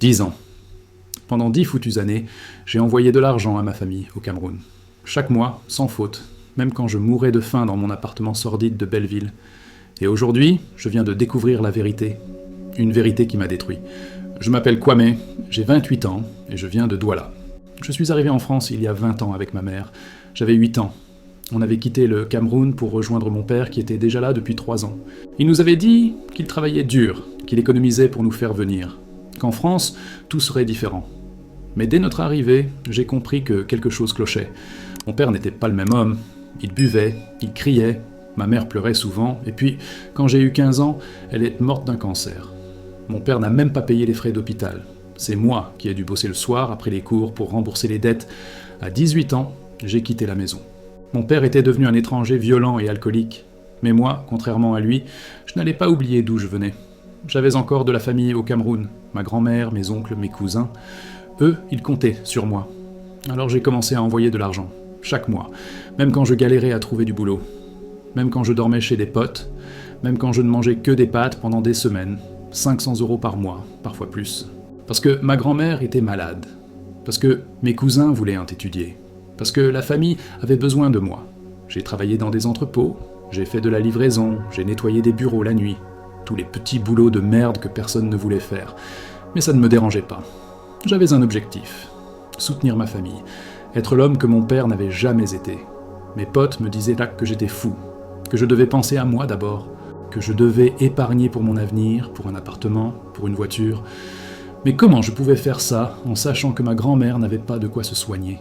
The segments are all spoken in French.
10 ans. Pendant 10 foutues années, j'ai envoyé de l'argent à ma famille au Cameroun. Chaque mois, sans faute, même quand je mourais de faim dans mon appartement sordide de Belleville. Et aujourd'hui, je viens de découvrir la vérité. Une vérité qui m'a détruit. Je m'appelle Kwame, j'ai 28 ans et je viens de Douala. Je suis arrivé en France il y a 20 ans avec ma mère. J'avais 8 ans. On avait quitté le Cameroun pour rejoindre mon père qui était déjà là depuis 3 ans. Il nous avait dit qu'il travaillait dur, qu'il économisait pour nous faire venir. Qu'en France, tout serait différent. Mais dès notre arrivée, j'ai compris que quelque chose clochait. Mon père n'était pas le même homme. Il buvait, il criait, ma mère pleurait souvent, et puis, quand j'ai eu 15 ans, elle est morte d'un cancer. Mon père n'a même pas payé les frais d'hôpital. C'est moi qui ai dû bosser le soir après les cours pour rembourser les dettes. À 18 ans, j'ai quitté la maison. Mon père était devenu un étranger violent et alcoolique. Mais moi, contrairement à lui, je n'allais pas oublier d'où je venais. J'avais encore de la famille au Cameroun, ma grand-mère, mes oncles, mes cousins. Eux, ils comptaient sur moi. Alors j'ai commencé à envoyer de l'argent, chaque mois, même quand je galérais à trouver du boulot. Même quand je dormais chez des potes, même quand je ne mangeais que des pâtes pendant des semaines, 500 € par mois, parfois plus. Parce que ma grand-mère était malade, parce que mes cousins voulaient étudier, parce que la famille avait besoin de moi. J'ai travaillé dans des entrepôts, j'ai fait de la livraison, j'ai nettoyé des bureaux la nuit, tous les petits boulots de merde que personne ne voulait faire. Mais ça ne me dérangeait pas. J'avais un objectif, soutenir ma famille, être l'homme que mon père n'avait jamais été. Mes potes me disaient là que j'étais fou, que je devais penser à moi d'abord, que je devais épargner pour mon avenir, pour un appartement, pour une voiture. Mais comment je pouvais faire ça en sachant que ma grand-mère n'avait pas de quoi se soigner ?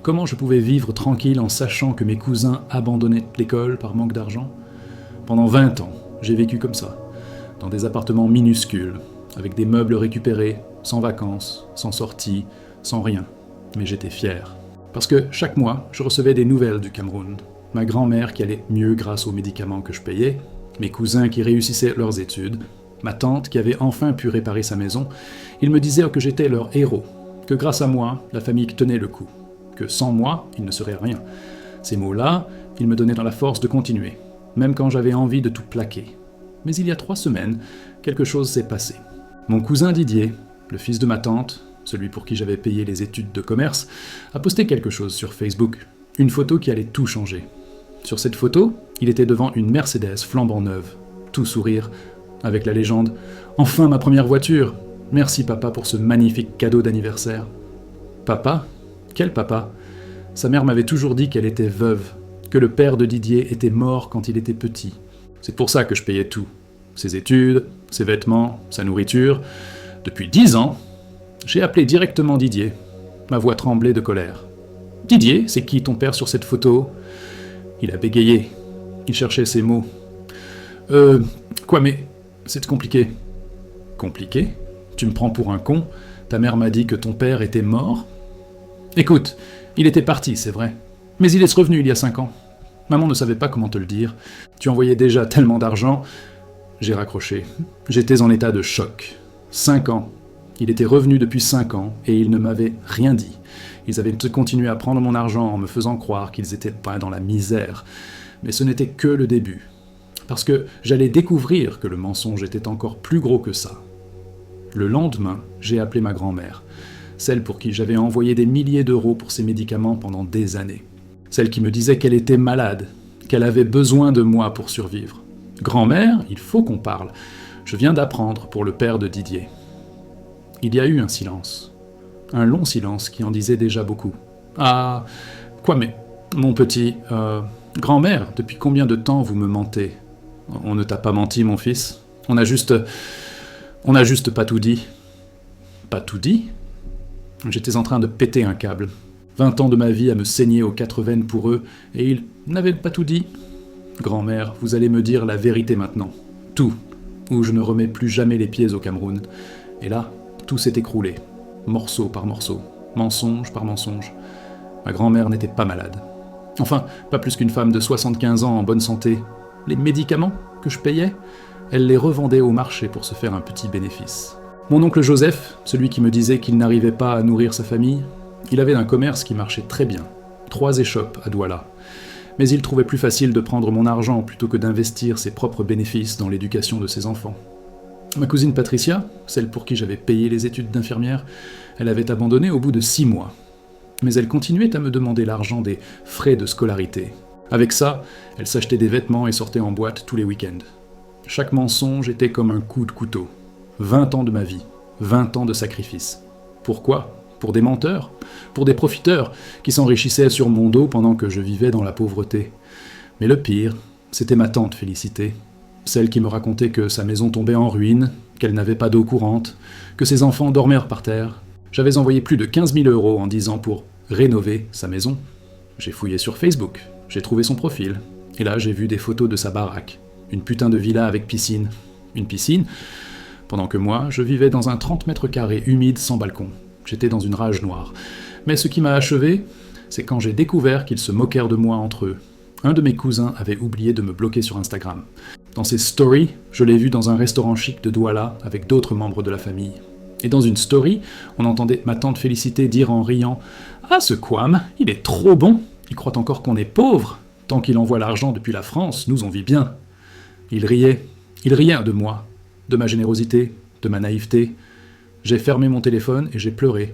Comment je pouvais vivre tranquille en sachant que mes cousins abandonnaient l'école par manque d'argent ? Pendant 20 ans, j'ai vécu comme ça, dans des appartements minuscules, avec des meubles récupérés, sans vacances, sans sortie, sans rien. Mais j'étais fier. Parce que chaque mois, je recevais des nouvelles du Cameroun. Ma grand-mère qui allait mieux grâce aux médicaments que je payais, mes cousins qui réussissaient leurs études, ma tante qui avait enfin pu réparer sa maison. Ils me disaient que j'étais leur héros, que grâce à moi, la famille tenait le coup, que sans moi, il ne serait rien. Ces mots-là, ils me donnaient dans la force de continuer, même quand j'avais envie de tout plaquer. Mais il y a 3 semaines, quelque chose s'est passé. Mon cousin Didier, le fils de ma tante, celui pour qui j'avais payé les études de commerce, a posté quelque chose sur Facebook, une photo qui allait tout changer. Sur cette photo, il était devant une Mercedes flambant neuve, tout sourire, avec la légende « Enfin ma première voiture ! Merci papa pour ce magnifique cadeau d'anniversaire !» Papa ? Quel papa ? Sa mère m'avait toujours dit qu'elle était veuve, que le père de Didier était mort quand il était petit. C'est pour ça que je payais tout. Ses études, ses vêtements, sa nourriture. Depuis 10 ans, j'ai appelé directement Didier. Ma voix tremblait de colère. « Didier, c'est qui ton père sur cette photo ?» Il a bégayé. Il cherchait ses mots. Quoi, mais c'est compliqué. » « Compliqué ? Tu me prends pour un con ? Ta mère m'a dit que ton père était mort ? Écoute, il était parti, c'est vrai. Mais il est revenu il y a 5 ans. Maman ne savait pas comment te le dire. Tu envoyais déjà tellement d'argent. » J'ai raccroché. J'étais en état de choc. 5 ans. Il était revenu depuis 5 ans et il ne m'avait rien dit. Ils avaient continué à prendre mon argent en me faisant croire qu'ils étaient pas dans la misère. Mais ce n'était que le début. Parce que j'allais découvrir que le mensonge était encore plus gros que ça. Le lendemain, j'ai appelé ma grand-mère, celle pour qui j'avais envoyé des milliers d'euros pour ses médicaments pendant des années. Celle qui me disait qu'elle était malade, qu'elle avait besoin de moi pour survivre. « Grand-mère, il faut qu'on parle. Je viens d'apprendre pour le père de Didier. » Il y a eu un silence. Un long silence qui en disait déjà beaucoup. « Ah, quoi mais, mon petit, grand-mère, depuis combien de temps vous me mentez ? On ne t'a pas menti, mon fils. On a juste pas tout dit. » Pas tout dit ? J'étais en train de péter un câble. 20 ans de ma vie à me saigner aux 4 veines pour eux, et ils n'avaient pas tout dit. Grand-mère, vous allez me dire la vérité maintenant. Tout. Ou je ne remets plus jamais les pieds au Cameroun. Et là, tout s'est écroulé. Morceau par morceau. Mensonge par mensonge. Ma grand-mère n'était pas malade. Enfin, pas plus qu'une femme de 75 ans en bonne santé. Les médicaments que je payais, elle les revendait au marché pour se faire un petit bénéfice. Mon oncle Joseph, celui qui me disait qu'il n'arrivait pas à nourrir sa famille, il avait un commerce qui marchait très bien. 3 échoppes à Douala. Mais il trouvait plus facile de prendre mon argent plutôt que d'investir ses propres bénéfices dans l'éducation de ses enfants. Ma cousine Patricia, celle pour qui j'avais payé les études d'infirmière, elle avait abandonné au bout de 6 mois. Mais elle continuait à me demander l'argent des frais de scolarité. Avec ça, elle s'achetait des vêtements et sortait en boîte tous les week-ends. Chaque mensonge était comme un coup de couteau. 20 ans de ma vie, 20 ans de sacrifice. Pourquoi ? Pour des menteurs, pour des profiteurs qui s'enrichissaient sur mon dos pendant que je vivais dans la pauvreté. Mais le pire, c'était ma tante Félicité, celle qui me racontait que sa maison tombait en ruine, qu'elle n'avait pas d'eau courante, que ses enfants dormaient par terre. J'avais envoyé plus de 15 000 € en 10 ans pour rénover sa maison. J'ai fouillé sur Facebook, j'ai trouvé son profil, et là j'ai vu des photos de sa baraque. Une putain de villa avec piscine. Une piscine, pendant que moi, je vivais dans un 30 mètres carrés humide sans balcon. J'étais dans une rage noire. Mais ce qui m'a achevé, c'est quand j'ai découvert qu'ils se moquèrent de moi entre eux. Un de mes cousins avait oublié de me bloquer sur Instagram. Dans ses stories, je l'ai vu dans un restaurant chic de Douala avec d'autres membres de la famille. Et dans une story, on entendait ma tante Félicité dire en riant « Ah, ce Kwame, il est trop bon, il croit encore qu'on est pauvre. Tant qu'il envoie l'argent depuis la France, nous on vit bien. » Il riait de moi, de ma générosité, de ma naïveté. J'ai fermé mon téléphone et j'ai pleuré.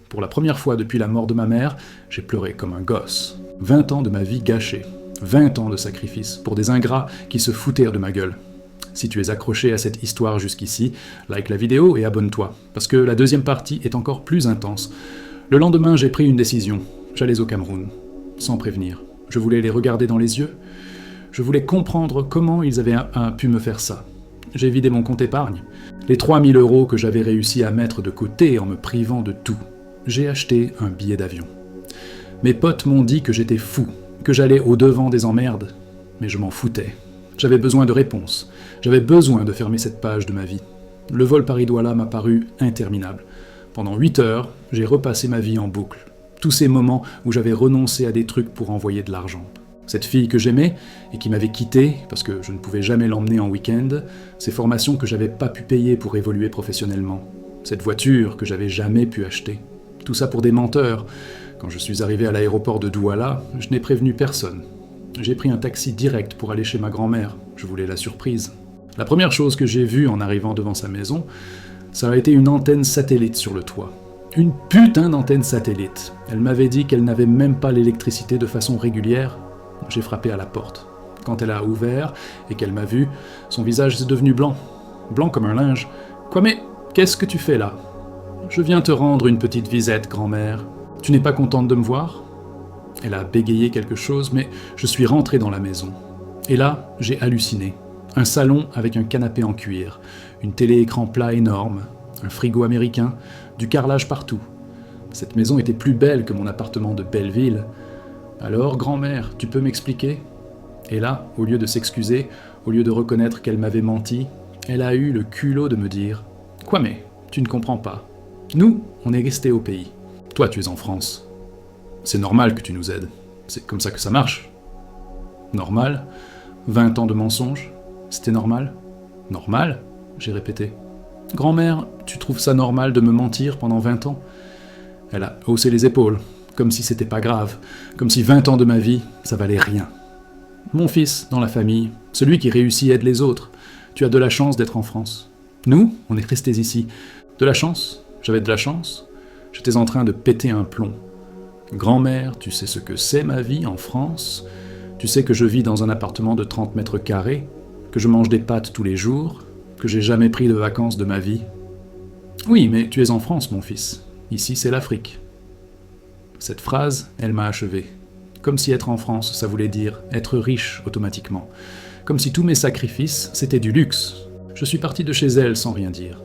Pour la première fois depuis la mort de ma mère, j'ai pleuré comme un gosse. 20 ans de ma vie gâchée. 20 ans de sacrifice pour des ingrats qui se foutèrent de ma gueule. Si tu es accroché à cette histoire jusqu'ici, like la vidéo et abonne-toi, parce que la deuxième partie est encore plus intense. Le lendemain, j'ai pris une décision. J'allais au Cameroun, sans prévenir. Je voulais les regarder dans les yeux. Je voulais comprendre comment ils avaient pu me faire ça. J'ai vidé mon compte épargne. Les 3 000 € que j'avais réussi à mettre de côté en me privant de tout. J'ai acheté un billet d'avion. Mes potes m'ont dit que j'étais fou, que j'allais au-devant des emmerdes, mais je m'en foutais. J'avais besoin de réponses. J'avais besoin de fermer cette page de ma vie. Le vol Paris-Douala m'a paru interminable. Pendant 8 heures, j'ai repassé ma vie en boucle. Tous ces moments où j'avais renoncé à des trucs pour envoyer de l'argent. Cette fille que j'aimais et qui m'avait quitté parce que je ne pouvais jamais l'emmener en week-end, ces formations que j'avais pas pu payer pour évoluer professionnellement, cette voiture que j'avais jamais pu acheter. Tout ça pour des menteurs. Quand je suis arrivé à l'aéroport de Douala, je n'ai prévenu personne. J'ai pris un taxi direct pour aller chez ma grand-mère. Je voulais la surprise. La première chose que j'ai vue en arrivant devant sa maison, ça a été une antenne satellite sur le toit. Une putain d'antenne satellite. Elle m'avait dit qu'elle n'avait même pas l'électricité de façon régulière. J'ai frappé à la porte. Quand elle a ouvert et qu'elle m'a vu, son visage est devenu blanc. Blanc comme un linge. « Quoi mais, qu'est-ce que tu fais là ?»« Je viens te rendre une petite visite, grand-mère. Tu n'es pas contente de me voir ?» Elle a bégayé quelque chose, mais je suis rentré dans la maison. Et là, j'ai halluciné. Un salon avec un canapé en cuir, une télé-écran plat énorme, un frigo américain, du carrelage partout. Cette maison était plus belle que mon appartement de Belleville. Alors, grand-mère, tu peux m'expliquer ? Et là, au lieu de s'excuser, au lieu de reconnaître qu'elle m'avait menti, elle a eu le culot de me dire « Quoi mais, tu ne comprends pas. Nous, on est restés au pays. Toi, tu es en France. C'est normal que tu nous aides. C'est comme ça que ça marche. » Normal ? 20 ans de mensonges ? C'était normal ? Normal ? J'ai répété. « Grand-mère, tu trouves ça normal de me mentir pendant 20 ans ?» Elle a haussé les épaules, comme si c'était pas grave, comme si 20 ans de ma vie, ça valait rien. « Mon fils, dans la famille, celui qui réussit aide les autres. Tu as de la chance d'être en France. Nous, on est restés ici. De la chance ? J'avais de la chance ? J'étais en train de péter un plomb. Grand-mère, tu sais ce que c'est ma vie en France ? Tu sais que je vis dans un appartement de 30 mètres carrés, que je mange des pâtes tous les jours, que j'ai jamais pris de vacances de ma vie. Oui, mais tu es en France, mon fils. Ici, c'est l'Afrique. » Cette phrase, elle m'a achevé. Comme si être en France, ça voulait dire être riche automatiquement. Comme si tous mes sacrifices, c'était du luxe. Je suis parti de chez elle sans rien dire.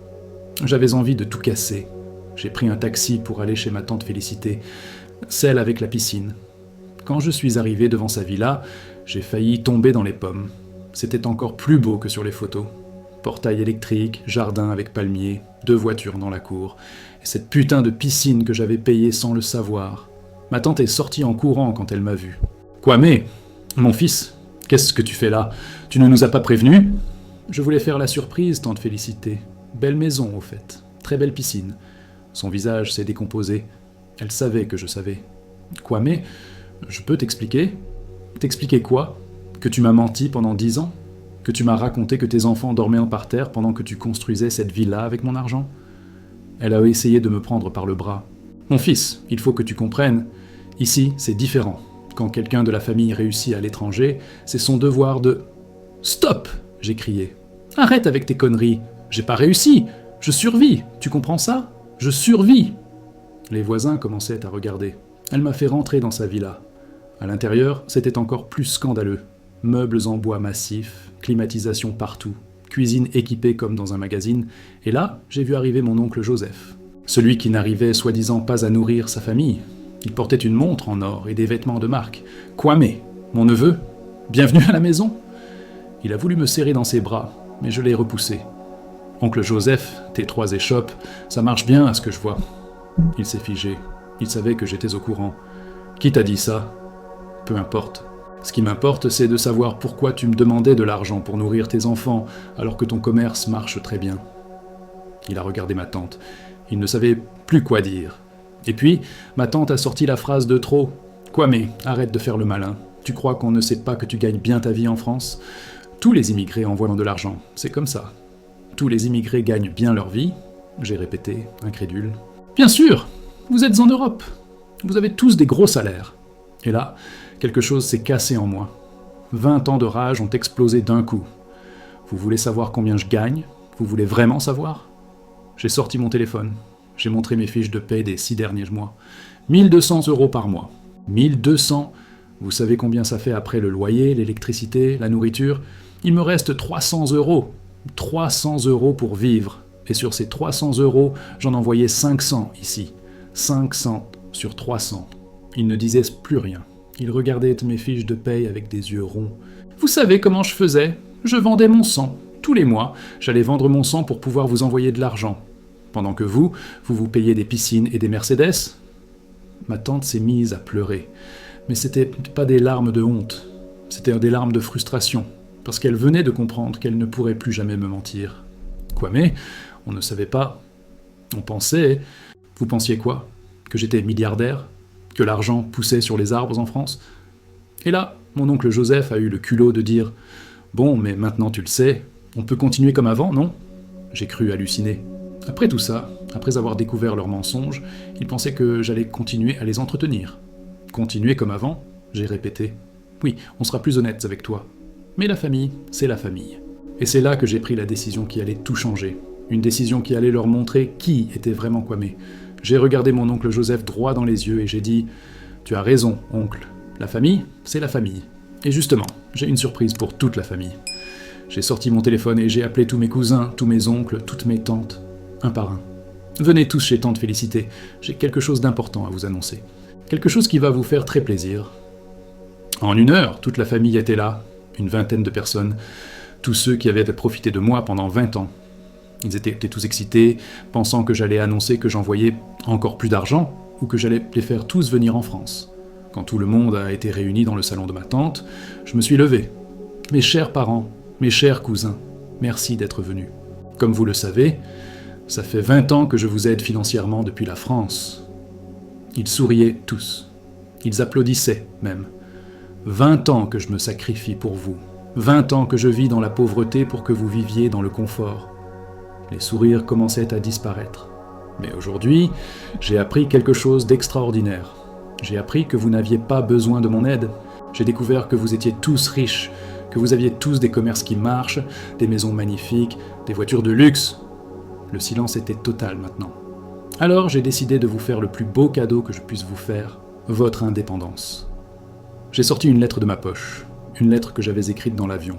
J'avais envie de tout casser. J'ai pris un taxi pour aller chez ma tante Félicité, celle avec la piscine. Quand je suis arrivé devant sa villa, j'ai failli tomber dans les pommes. C'était encore plus beau que sur les photos. Portail électrique, jardin avec palmiers, 2 voitures dans la cour, et cette putain de piscine que j'avais payée sans le savoir. Ma tante est sortie en courant quand elle m'a vu. « Quoi mais, mon fils, qu'est-ce que tu fais là ? Tu ne nous as pas prévenus ?»« Je voulais faire la surprise, tante Félicité. Belle maison, au fait. Très belle piscine. » Son visage s'est décomposé. Elle savait que je savais. « Quoi mais, je peux t'expliquer ? T'expliquer quoi ? Que tu m'as menti pendant 10 ans ? Que tu m'as raconté que tes enfants dormaient en parterre pendant que tu construisais cette villa avec mon argent ? Elle a essayé de me prendre par le bras. Mon fils, il faut que tu comprennes, ici c'est différent. Quand quelqu'un de la famille réussit à l'étranger, c'est son devoir de... Stop ! J'ai crié. Arrête avec tes conneries. J'ai pas réussi. Je survis. Tu comprends ça ? Je survis. Les voisins commençaient à regarder. Elle m'a fait rentrer dans sa villa. À l'intérieur, c'était encore plus scandaleux. Meubles en bois massif, climatisation partout, cuisine équipée comme dans un magazine, et là, j'ai vu arriver mon oncle Joseph. Celui qui n'arrivait soi-disant pas à nourrir sa famille. Il portait une montre en or et des vêtements de marque. Kwame, mon neveu, bienvenue à la maison. Il a voulu me serrer dans ses bras, mais je l'ai repoussé. Oncle Joseph, tes 3 échoppes, ça marche bien à ce que je vois. Il s'est figé. Il savait que j'étais au courant. Qui t'a dit ça ? Peu importe. Ce qui m'importe, c'est de savoir pourquoi tu me demandais de l'argent pour nourrir tes enfants, alors que ton commerce marche très bien. Il a regardé ma tante. Il ne savait plus quoi dire. Et puis, ma tante a sorti la phrase de trop. « Kwame, arrête de faire le malin. Tu crois qu'on ne sait pas que tu gagnes bien ta vie en France ? Tous les immigrés envoient de l'argent. C'est comme ça. Tous les immigrés gagnent bien leur vie. » J'ai répété, incrédule. « Bien sûr, vous êtes en Europe. Vous avez tous des gros salaires. » Et là, quelque chose s'est cassé en moi. 20 ans de rage ont explosé d'un coup. Vous voulez savoir combien je gagne ? Vous voulez vraiment savoir ? J'ai sorti mon téléphone. J'ai montré mes fiches de paie des 6 derniers mois. 1 200 € par mois. 1 200. Vous savez combien ça fait après le loyer, l'électricité, la nourriture ? Il me reste 300 €. 300 € pour vivre. Et sur ces 300 €, j'en envoyais 500 ici. 500 sur 300. Il ne disait plus rien. Il regardait mes fiches de paye avec des yeux ronds. Vous savez comment je faisais ? Je vendais mon sang. Tous les mois, j'allais vendre mon sang pour pouvoir vous envoyer de l'argent. Pendant que vous vous payez des piscines et des Mercedes ? Ma tante s'est mise à pleurer. Mais c'était pas des larmes de honte. C'était des larmes de frustration. Parce qu'elle venait de comprendre qu'elle ne pourrait plus jamais me mentir. Kwame, on ne savait pas. On pensait... Vous pensiez quoi ? Que j'étais milliardaire ? Que l'argent poussait sur les arbres en France ? Et là, mon oncle Joseph a eu le culot de dire « Bon, mais maintenant tu le sais, on peut continuer comme avant, non ?» J'ai cru halluciner. Après tout ça, après avoir découvert leurs mensonges, ils pensaient que j'allais continuer à les entretenir. Continuer comme avant ? J'ai répété. Oui, on sera plus honnêtes avec toi. Mais la famille, c'est la famille. Et c'est là que j'ai pris la décision qui allait tout changer. Une décision qui allait leur montrer qui était vraiment Kwame. J'ai regardé mon oncle Joseph droit dans les yeux et j'ai dit « Tu as raison, oncle. La famille, c'est la famille. » Et justement, j'ai une surprise pour toute la famille. J'ai sorti mon téléphone et j'ai appelé tous mes cousins, tous mes oncles, toutes mes tantes, un par un. Venez tous chez tante Félicité, j'ai quelque chose d'important à vous annoncer. Quelque chose qui va vous faire très plaisir. En 1 heure, toute la famille était là, une 20aine de personnes, tous ceux qui avaient profité de moi pendant 20 ans. Ils étaient tous excités, pensant que j'allais annoncer que j'envoyais encore plus d'argent, ou que j'allais les faire tous venir en France. Quand tout le monde a été réuni dans le salon de ma tante, je me suis levé. Mes chers parents, mes chers cousins, merci d'être venus. Comme vous le savez, ça fait 20 ans que je vous aide financièrement depuis la France. Ils souriaient tous. Ils applaudissaient même. 20 ans que je me sacrifie pour vous. 20 ans que je vis dans la pauvreté pour que vous viviez dans le confort. Les sourires commençaient à disparaître. Mais aujourd'hui, j'ai appris quelque chose d'extraordinaire. J'ai appris que vous n'aviez pas besoin de mon aide. J'ai découvert que vous étiez tous riches, que vous aviez tous des commerces qui marchent, des maisons magnifiques, des voitures de luxe. Le silence était total maintenant. Alors j'ai décidé de vous faire le plus beau cadeau que je puisse vous faire, votre indépendance. J'ai sorti une lettre de ma poche, une lettre que j'avais écrite dans l'avion.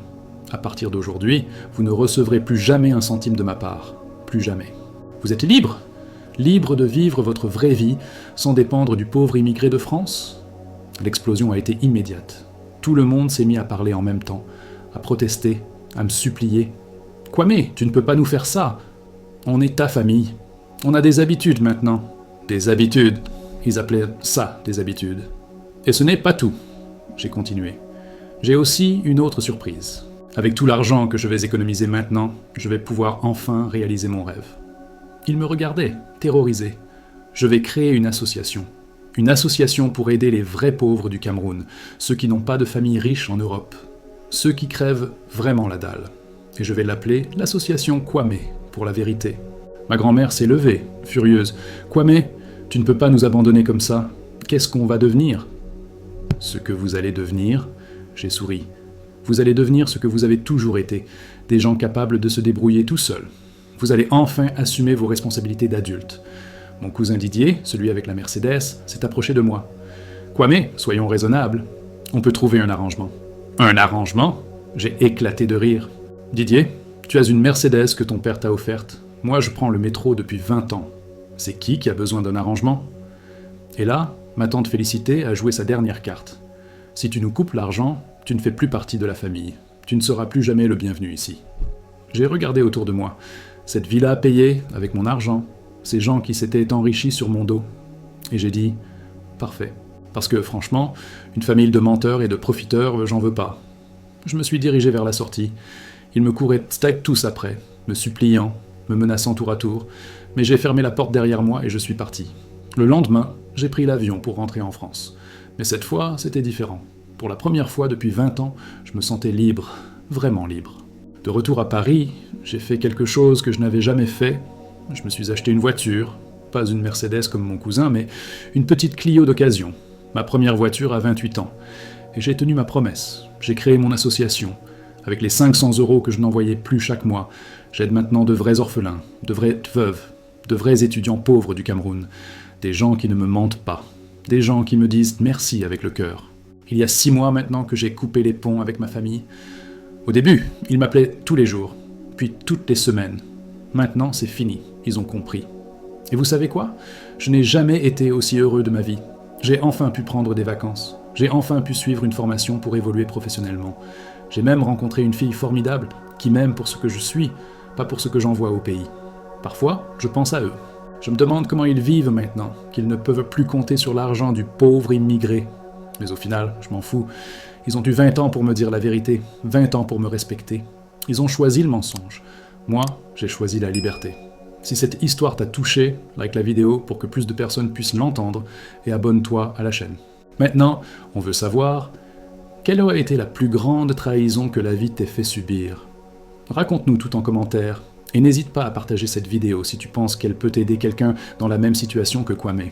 À partir d'aujourd'hui, vous ne recevrez plus jamais un centime de ma part. Plus jamais. Vous êtes libre ? Libre de vivre votre vraie vie sans dépendre du pauvre immigré de France ? L'explosion a été immédiate. Tout le monde s'est mis à parler en même temps, à protester, à me supplier. « Kwame, tu ne peux pas nous faire ça ! On est ta famille. On a des habitudes maintenant. » Des habitudes. Ils appelaient ça des habitudes. Et ce n'est pas tout. J'ai continué. J'ai aussi une autre surprise. Avec tout l'argent que je vais économiser maintenant, je vais pouvoir enfin réaliser mon rêve. Ils me regardaient, terrorisés. Je vais créer une association. Une association pour aider les vrais pauvres du Cameroun, ceux qui n'ont pas de famille riche en Europe. ceux qui crèvent vraiment la dalle. Et je vais l'appeler l'association Kwame, pour la vérité. Ma grand-mère s'est levée, furieuse. « Kwame, tu ne peux pas nous abandonner comme ça. Qu'est-ce qu'on va devenir ?» « Ce que vous allez devenir, » j'ai souri. « Vous allez devenir ce que vous avez toujours été, des gens capables de se débrouiller tout seuls. Vous allez enfin assumer vos responsabilités d'adulte. » Mon cousin Didier, celui avec la Mercedes, s'est approché de moi. « Kwame, soyons raisonnables. On peut trouver un arrangement. » « Un arrangement ?» J'ai éclaté de rire. « Didier, tu as une Mercedes que ton père t'a offerte. Moi, je prends le métro depuis 20 ans. C'est qui a besoin d'un arrangement ?» Et là, ma tante Félicité a joué sa dernière carte. « Si tu nous coupes l'argent, tu ne fais plus partie de la famille. Tu ne seras plus jamais le bienvenu ici. » J'ai regardé autour de moi. Cette villa payée, avec mon argent, ces gens qui s'étaient enrichis sur mon dos. Et j'ai dit « Parfait. » Parce que, franchement, une famille de menteurs et de profiteurs, j'en veux pas. Je me suis dirigé vers la sortie. Ils me couraient tous après, me suppliant, me menaçant tour à tour, mais j'ai fermé la porte derrière moi et je suis parti. Le lendemain, j'ai pris l'avion pour rentrer en France. Mais cette fois, c'était différent. Pour la première fois depuis 20 ans, je me sentais libre, vraiment libre. De retour à Paris, j'ai fait quelque chose que je n'avais jamais fait. Je me suis acheté une voiture, pas une Mercedes comme mon cousin, mais une petite Clio d'occasion. Ma première voiture à 28 ans. Et j'ai tenu ma promesse. J'ai créé mon association. Avec les 500 € que je n'envoyais plus chaque mois, j'aide maintenant de vrais orphelins, de vraies veuves, de vrais étudiants pauvres du Cameroun. Des gens qui ne me mentent pas. Des gens qui me disent merci avec le cœur. Il y a 6 mois maintenant que j'ai coupé les ponts avec ma famille. Au début, ils m'appelaient tous les jours, puis toutes les semaines. Maintenant, c'est fini. Ils ont compris. Et vous savez quoi ? Je n'ai jamais été aussi heureux de ma vie. J'ai enfin pu prendre des vacances. J'ai enfin pu suivre une formation pour évoluer professionnellement. J'ai même rencontré une fille formidable qui m'aime pour ce que je suis, pas pour ce que j'envoie au pays. Parfois, je pense à eux. Je me demande comment ils vivent maintenant, qu'ils ne peuvent plus compter sur l'argent du pauvre immigré. Mais au final, je m'en fous. Ils ont eu 20 ans pour me dire la vérité, 20 ans pour me respecter. Ils ont choisi le mensonge. Moi, j'ai choisi la liberté. Si cette histoire t'a touché, like la vidéo pour que plus de personnes puissent l'entendre et abonne-toi à la chaîne. Maintenant, on veut savoir, quelle aurait été la plus grande trahison que la vie t'ait fait subir ? Raconte-nous tout en commentaire et n'hésite pas à partager cette vidéo si tu penses qu'elle peut aider quelqu'un dans la même situation que Kwame.